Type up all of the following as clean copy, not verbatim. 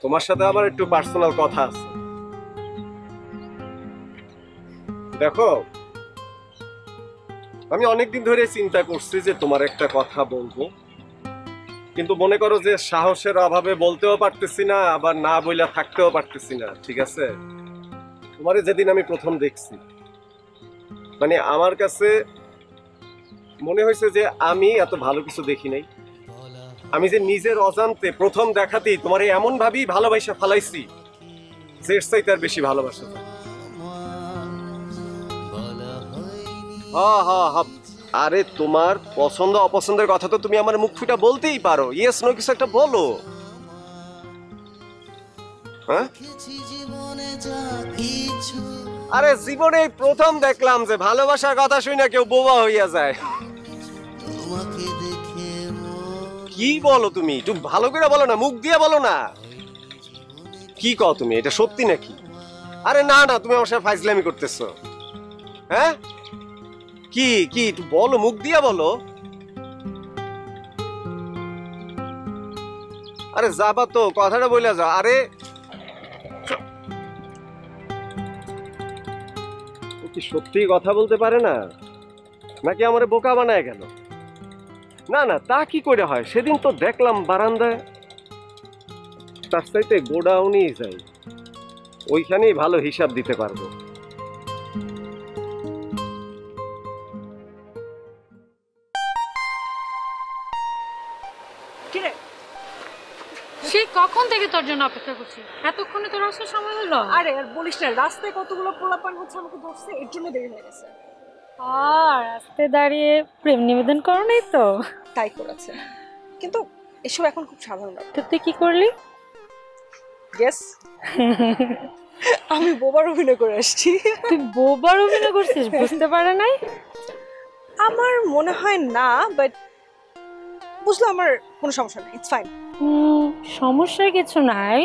তোমার সাথে আমার একটু পার্সোনাল কথা আছে। দেখো, আমি অনেকদিন ধরে চিন্তা করছি যে তোমার একটা কথা বলবো, কিন্তু মনে করো যে সাহসের অভাবে বলতেও পারতেছি না, আবার না বইলা থাকতেও পারতেছি না। ঠিক আছে, তোমারে যেদিন আমি প্রথম দেখছি, মানে আমার কাছে মনে হয়েছে যে আমি এত ভালো কিছু দেখি নাই। আমি যে নিজের অজান্তে প্রথম দেখাতেই তোমার এমন ভাবেই ভালোবাসা ফালাইছি যে এর চাইতে আর বেশি ভালোবাসা যায়। আরে তোমার পছন্দ অপছন্দের কথা তো তুমি আমার মুখ ফুটা বলতেই পারো, ইয়েস নো কিছু একটা বলো। হ্যাঁ, আরে জীবনে প্রথম দেখলাম যে ভালোবাসার কথা শুনে কেউ বোবা হইয়া যায়। কি বলো তুমি? একটু ভালো করে বলো না, মুখ দিয়ে বলো না। কি কও তুমি, এটা সত্যি নাকি? আরে না না, তুমি আমার সাথে ফাইজলামি করতেছো। হ্যাঁ, কি কি একটু বলো, মুখ দিয়ে বলো। আরে যাবা তো, কথাটা বলে যাও। আরে ও কি সত্যি কথা বলতে পারে না, নাকি আমারে বোকা বানায় গেল? না না, তা কি করে হয়? সেদিন তো দেখলাম বারান্দায়, তার চাইতে গোডাউনই যাই, ওইখানেই ভালো হিসাব দিতে পারবো। সেই কখন থেকে তোর জন্য অপেক্ষা করছি, এতক্ষণে তোর আসার সময় হলো? আরে আর বলিস না, রাস্তায় কতগুলো পোলাপান হচ্ছে আমাকে ধরছে, এর জন্য দেরি হয়ে গেছে। আর রাস্তায় দাঁড়িয়ে প্রেম নিবেদন করো নাই তো? তাই করেছে, কিন্তু এসব এখন খুব সাধারণ। তো তুই কি করলি? গেস। আমি বোবার অভিনয় করে আসছি। তুই বোবার অভিনয় করছিস? বুঝতে পারে নাই? আমার মনে হয় না, বাট বুঝলো, আমার কোনো সমস্যা নেই, ইটস ফাইন। সমস্যা কিছু নাই,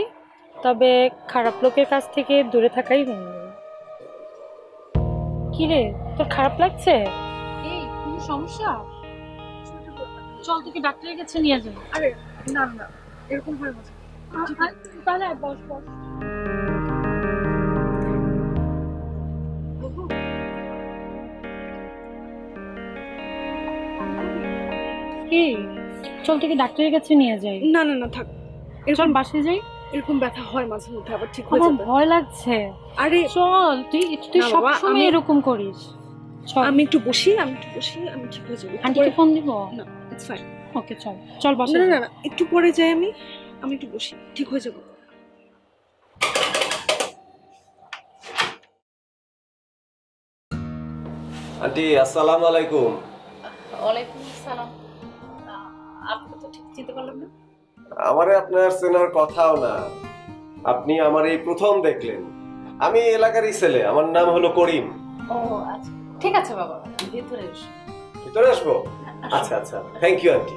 তবে খারাপ লোকের কাছ থেকে দূরে থাকাই মঙ্গল। কি রে, তোর খারাপ লাগছে? এই কোনো সমস্যা? চল তোকে ডাক্তারের কাছে নিয়ে যাই। আরে না না, এরকম হয় না। তাহলে বস বস। কি, চল তোকে ডাক্তারের কাছে নিয়ে যাই। না না না, থাক, চল বাসায় যাই। এরকম ব্যথা হয় মাঝে মধ্যে, আবার ঠিক হয়ে আমার যাবে। ভয় লাগছে। আরে চল, তুই তুই না সব বাবা, সময় এরকম করিস। চল, আমি একটু বসি, আমি ঠিক হয়ে যাবো। আন্টিকে ফোন দিব? না, ইটস ফাইন। ওকে চল, চল বাসায়। না না না, একটু পরে যাই, আমি একটু বসি, ঠিক হয়ে যাবো। আন্টি আসসালামু আলাইকুম। ওয়ালাইকুম আসসালাম। আপনি তো ঠিক চিনতে পারলাম না। আমারে আপনার চেনার কথাও না, আপনি আমার এই প্রথম দেখলেন। আমি এলাকারই ছেলে, আমার নাম হলো করিম। ও আচ্ছা, ঠিক আছে বাবা, ভিতরে এসো। ভিতরে আসবো? আচ্ছা আচ্ছা, থ্যাংক ইউ আন্টি।